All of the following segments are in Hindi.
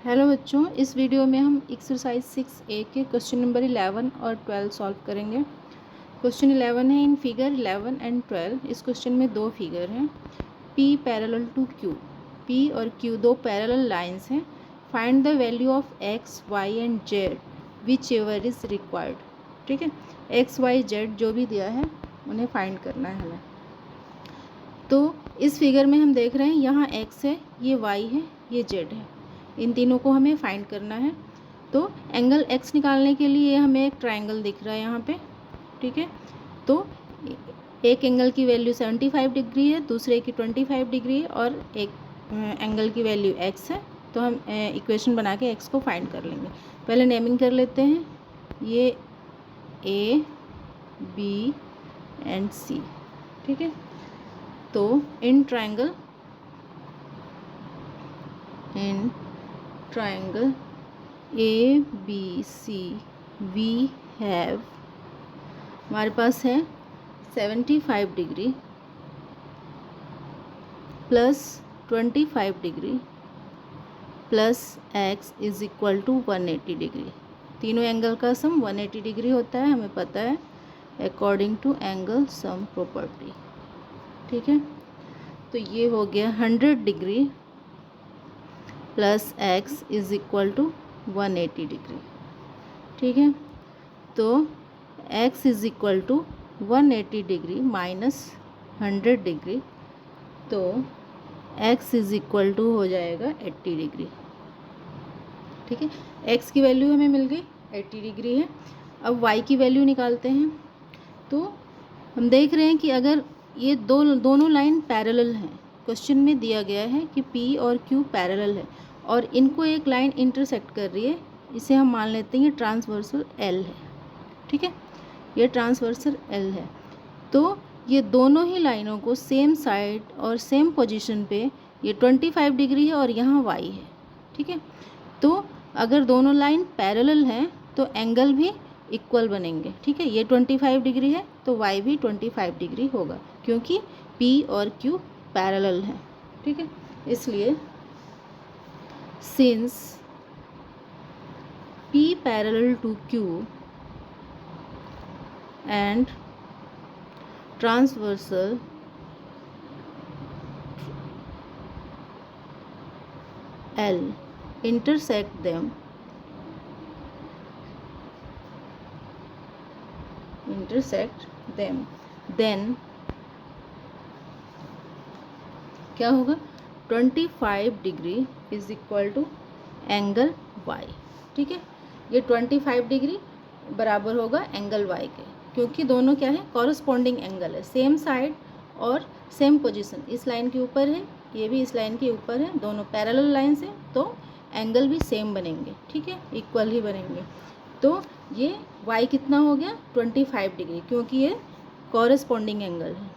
हेलो बच्चों, इस वीडियो में हम एक्सरसाइज 6A के क्वेश्चन नंबर 11 और 12 सॉल्व करेंगे। क्वेश्चन 11 है इन फिगर 11 एंड 12। इस क्वेश्चन में दो फिगर हैं। P parallel to Q, P और Q दो पैरेलल लाइंस हैं। Find the value of X, Y and Z whichever is required. ठीक है, X, Y, Z जो भी दिया है उन्हें फाइंड करना है हमें। तो इस फिगर में हम देख रहे हैं यहाँ X है, ये Y है, ये Z है। इन तीनों को हमें फाइंड करना है। तो एंगल X निकालने के लिए हमें एक ट्रायंगल दिख रहा है यहाँ पे। ठीक है, तो एक एंगल की वैल्यू 75 डिग्री है, दूसरे की 25 डिग्री है और एक एंगल की वैल्यू X है। तो हम इक्वेशन बना के X को फाइंड कर लेंगे। पहले नेमिंग कर लेते हैं, ये A, B एंड C। ठीक है, तो in triangle ABC we have, हमारे पास है 75 degree plus 25 degree plus x is equal to 180 degree. तीनों एंगल का सम 180 डिग्री होता है, हमें पता है, according to angle sum property. ठीक है, तो ये हो गया 100 degree plus x is equal to 180 degree. ठीक है, तो x is equal to 180 degree minus 100 degree, तो x इज इक्वल टू हो जाएगा 80 डिग्री। ठीक है, x की वैल्यू हमें मिल गई 80 डिग्री है। अब y की वैल्यू निकालते हैं। तो हम देख रहे हैं कि अगर ये दोनों लाइन पैरेलल हैं, क्वेश्चन में दिया गया है कि P और Q पैरेलल है और इनको एक लाइन इंटरसेक्ट कर रही है, इसे हम मान लेते हैं ये ट्रांसवर्सल L है। ठीक है, ये ट्रांसवर्सल L है। तो ये दोनों ही लाइनों को सेम साइड और सेम पोजीशन पे, ये 25 डिग्री है और यहाँ y है। ठीक है, तो अगर दोनों लाइन पैरेलल हैं तो एंगल भी इक्वल बनेंगे। ठीक है, ये 25 डिग्री है तो y भी 25 डिग्री होगा, क्योंकि P और Q पैरेलल हैं। ठीक है, इसलिए since P parallel to Q and transversal L intersect them, then क्या होगा, 25 degree is equal to angle y। ठीक है, ये 25 डिग्री बराबर होगा एंगल y के, क्योंकि दोनों क्या है, कॉरस्पॉन्डिंग एंगल है, सेम साइड और सेम पोजीशन। इस लाइन के ऊपर है, ये भी इस लाइन के ऊपर है, दोनों पैरेलल लाइंस हैं, तो एंगल भी सेम बनेंगे। ठीक है, इक्वल ही बनेंगे। तो ये y कितना हो गया, 25 डिग्री, क्योंकि ये कॉरस्पॉन्डिंग एंगल है।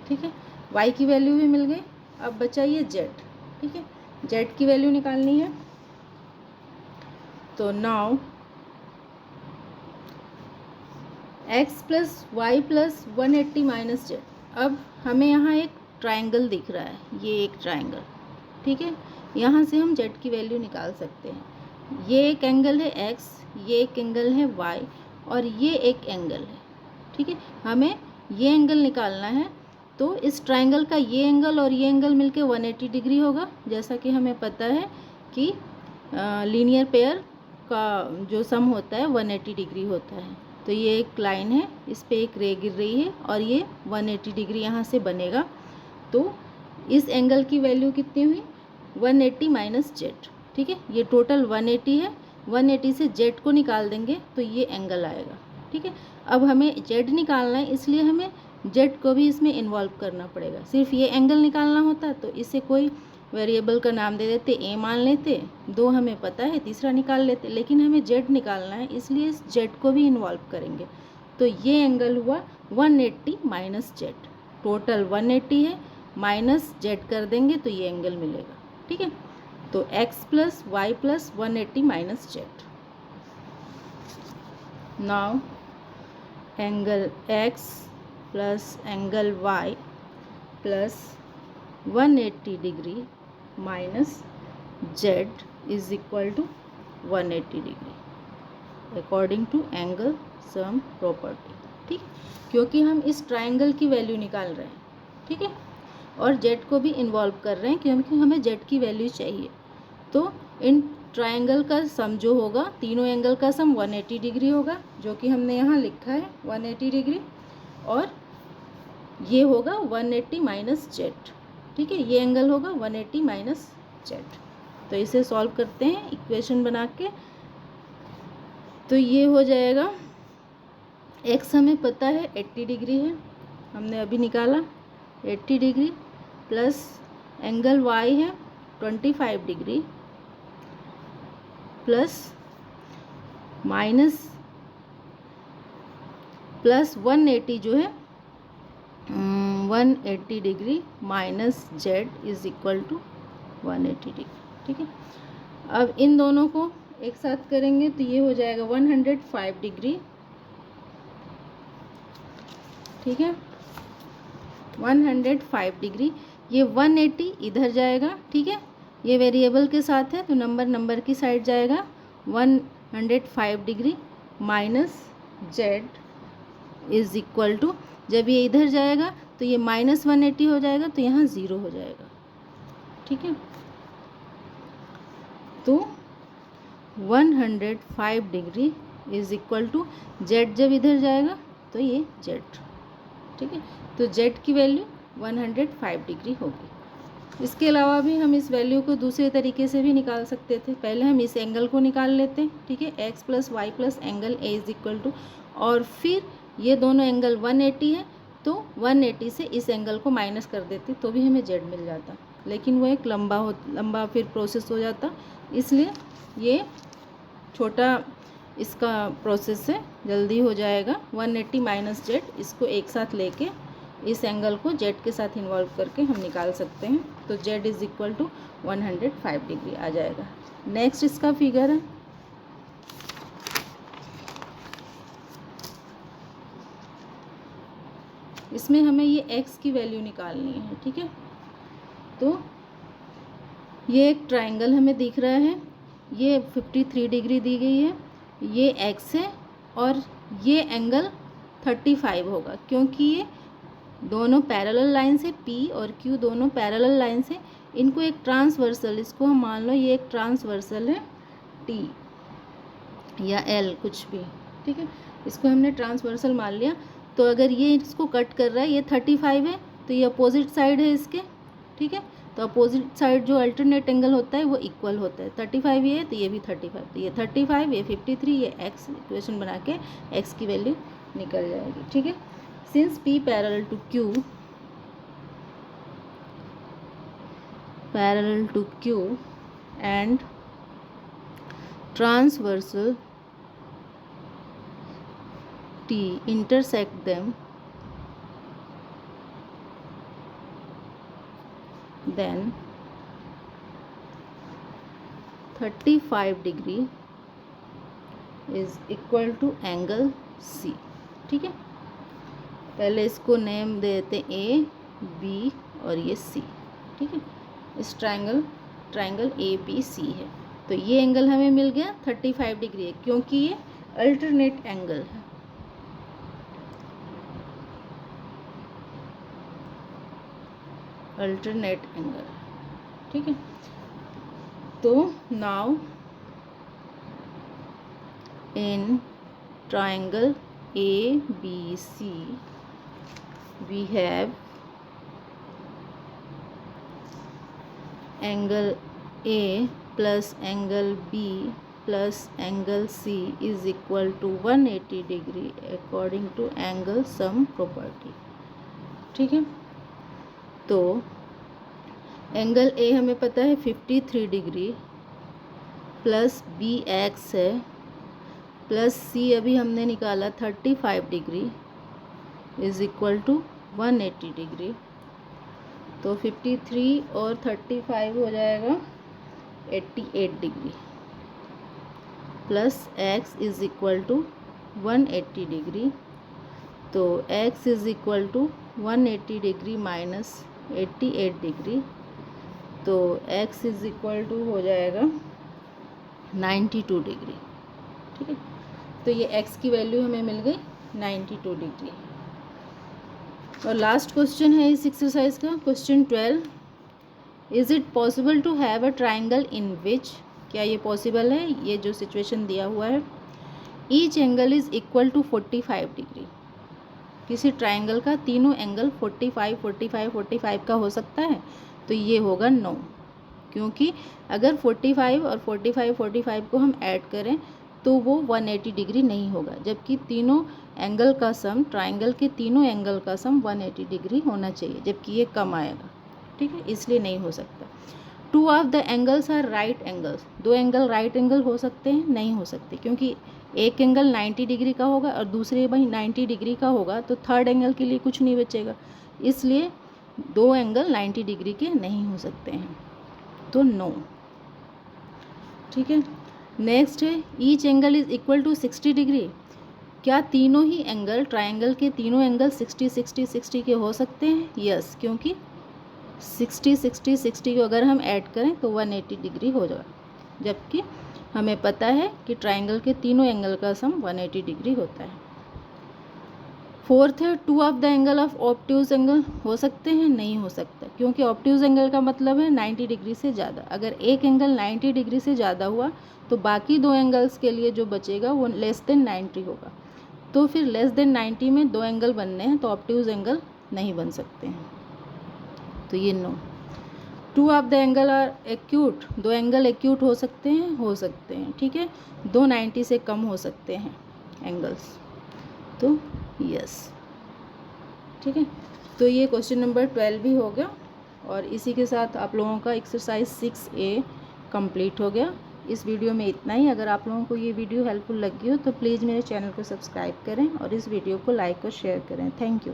ठीक है, y की वैल्यू भी मिल गई। अब बचा ये z। ठीक है, z की वैल्यू निकालनी है। तो now x plus Y plus 180 minus z। अब हमें यहाँ एक ट्रायंगल दिख रहा है, ये एक ट्रायंगल। ठीक है, यहाँ से हम z की वैल्यू निकाल सकते हैं। ये एक एंगल है x, ये एक एंगल है y और ये एक एंगल है। ठीक है, हमें ये एंगल निकालना है। तो इस ट्रायंगल का ये एंगल और ये एंगल मिलके 180 डिग्री होगा, जैसा कि हमें पता है कि लीनियर पेयर का जो सम होता है 180 डिग्री होता है। तो ये एक लाइन है, इस पे एक रे गिर रही है और ये 180 डिग्री यहाँ से बनेगा। तो इस एंगल की वैल्यू कितनी हुई, 180 माइनस जेड। ठीक है, ये टोटल 180 है, 180 से जेड को निकाल देंगे तो ये एंगल आएगा। ठीक है, अब हमें जेड निकालना है, इसलिए हमें जेड को भी इसमें इन्वॉल्व करना पड़ेगा। सिर्फ ये एंगल निकालना होता तो इसे कोई वेरिएबल का नाम दे देते, ए मान लेते, दो हमें पता है, तीसरा निकाल लेते, लेकिन हमें जेड निकालना है, इसलिए इस जेड को भी इन्वॉल्व करेंगे। तो ये एंगल हुआ 180 माइनस जेड। टोटल 180 है, माइनस जेड कर देंगे तो ये एंगल मिलेगा। ठीक है, तो x प्लस वाई प्लस 180 माइनस Z. Now angle x plus angle y plus 180 degree minus z is equal to 180 degree according to angle sum property. ठीक, क्योंकि हम इस ट्राइंगल की वैल्यू निकाल रहे हैं, ठीक है, और z को भी इन्वॉल्व कर रहे हैं क्योंकि हमें z की वैल्यू चाहिए। तो इन ट्राइंगल का सम जो होगा, तीनों एंगल का सम 180 डिग्री होगा, जो कि हमने यहाँ लिखा है 180 डिग्री, और ये होगा 180 माइनस जेड। ठीक है, ये एंगल होगा 180 माइनस जेड। तो इसे सॉल्व करते हैं इक्वेशन बना के। तो ये हो जाएगा, एक्स हमें पता है 80 डिग्री है, हमने अभी निकाला 80 डिग्री, प्लस एंगल वाई है 25 डिग्री, प्लस माइनस प्लस 180 जो है 180 degree minus Z is equal to 180 degree. ठीक है, अब इन दोनों को एक साथ करेंगे तो ये हो जाएगा 105 डिग्री। ठीक है, 105 डिग्री, ये 180 इधर जाएगा। ठीक है, ये वेरिएबल के साथ है तो नंबर की साइड जाएगा। 105 degree minus Z is equal to, जब ये इधर जाएगा तो ये माइनस 180 हो जाएगा, तो यहाँ 0 हो जाएगा। ठीक है, तो 105 degree is equal to Z, जब इधर जाएगा तो ये जेड। ठीक है, तो जेड की वैल्यू 105 डिग्री होगी। इसके अलावा भी हम इस वैल्यू को दूसरे तरीके से भी निकाल सकते थे। पहले हम इस एंगल को निकाल लेते हैं। ठीक है, X plus Y plus angle A is equal to, और फिर ये दोनों एंगल 180 है तो 180 से इस एंगल को माइनस कर देते तो भी हमें जेड मिल जाता, लेकिन वो एक लंबा फिर प्रोसेस हो जाता, इसलिए ये छोटा इसका प्रोसेस है, जल्दी हो जाएगा। 180 माइनस जेड, इसको एक साथ लेके इस एंगल को जेड के साथ इन्वॉल्व करके हम निकाल सकते हैं। तो Z is equal to 105 degree आ जाएगा। नेक्स्ट इसका फिगर है, इसमें हमें ये x की वैल्यू निकालनी है। ठीक है, तो ये एक ट्राइंगल हमें दिख रहा है, ये 53 डिग्री दी गई है, ये x है और ये एंगल 35 होगा, क्योंकि ये दोनों पैरेलल लाइन से p और q दोनों पैरेलल लाइन से, इनको एक ट्रांसवर्सल, इसको हम मान लो ये एक ट्रांसवर्सल है t या l कुछ भी। ठीक है, इसको हमने ट्रांसवर्सल मान लिया। तो अगर ये इसको कट कर रहा है, ये 35 है तो ये अपोजिट साइड है इसके। ठीक है, तो अपोजिट साइड जो अल्टरनेट एंगल होता है वो इक्वल होता है। 35 ये है तो ये भी 35, तो ये 35, ये 53, ये x, इक्वेशन बना के x की वैल्यू निकल जाएगी। ठीक है, since p parallel to q and transversal t intersect them, then 35 degree is equal to angle C। ठीक है, पहले इसको नेम देते A, B और ये C। ठीक है, इस ट्राइंगल ABC है, तो ये एंगल हमें मिल गया 35 डिग्री है, क्योंकि ये अल्टरनेट एंगल है। Alternate angle. ठीक है, तो now in triangle ABC we have angle A plus angle B plus angle C is equal to 180 degree according to angle sum property। ठीक है, तो एंगल ए हमें पता है 53 डिग्री, प्लस बी एक्स है, प्लस सी अभी हमने निकाला 35 degree is equal to 180 degree. तो 53 और 35 हो जाएगा 88 degree, plus X is equal to 180 degree, तो x is equal to 180 degree minus 88 degree, तो x इज़ इक्वल टू हो जाएगा 92 डिग्री। ठीक है, तो ये x की वैल्यू हमें मिल गई 92 डिग्री। और लास्ट क्वेश्चन है इस एक्सरसाइज का, question 12, is it possible to have a triangle in which, क्या ये पॉसिबल है, ये जो सिचुएशन दिया हुआ है, each angle is equal to 45 degree, किसी ट्राइंगल का तीनों एंगल 45, 45, 45 का हो सकता है, तो ये होगा नो, क्योंकि अगर 45 और 45, 45 को हम ऐड करें तो वो 180 डिग्री नहीं होगा, जबकि तीनों एंगल का सम, ट्राइंगल के तीनों एंगल का सम 180 डिग्री होना चाहिए, जबकि ये कम आएगा। ठीक है, इसलिए नहीं हो सकता। 2 of the angles are right angles, 2 angle right angle हो सकते हैं, नहीं हो सकते, क्योंकि एक एंगल 90 डिग्री का होगा और दूसरे भाई 90 डिग्री का होगा, तो थर्ड एंगल के लिए कुछ नहीं बचेगा, इसलिए 2 एंगल 90 डिग्री के नहीं हो सकते हैं, तो नो। ठीक है, नेक्स्ट है each angle is equal to 60 degree, क्या तीनों ही एंगल, ट्राइंगल के तीनों एंगल 60, 60, 60 के हो सकते हैं? यस, क्योंकि 60, 60, 60 को अगर हम ऐड करें तो 180 डिग्री हो जाएगा, जबकि हमें पता है कि ट्राइंगल के तीनों एंगल का सम 180 डिग्री होता है। फोर्थ है 2 of the angle of obtuse angle, हो सकते हैं, नहीं हो सकता, क्योंकि ऑब्ट्यूज एंगल का मतलब है 90 डिग्री से ज़्यादा, अगर एक एंगल 90 डिग्री से ज़्यादा हुआ तो बाकी 2 एंगल्स के लिए जो बचेगा वो लेस देन 90 होगा, तो फिर लेस देन 90 में 2 एंगल बनने हैं, तो ऑब्ट्यूज एंगल नहीं बन सकते हैं, तो ये no. 2 of the angle are acute, 2 angle acute हो सकते हैं, हो सकते हैं। ठीक है, 2 90 से कम हो सकते हैं एंगल्स, तो यस। ठीक है, तो ये क्वेश्चन नंबर 12 भी हो गया, और इसी के साथ आप लोगों का एक्सरसाइज 6A कंप्लीट हो गया। इस वीडियो में इतना ही। अगर आप लोगों को ये वीडियो हेल्पफुल लगी हो तो प्लीज़ मेरे चैनल को सब्सक्राइब करें और इस वीडियो को लाइक और शेयर करें। Thank you.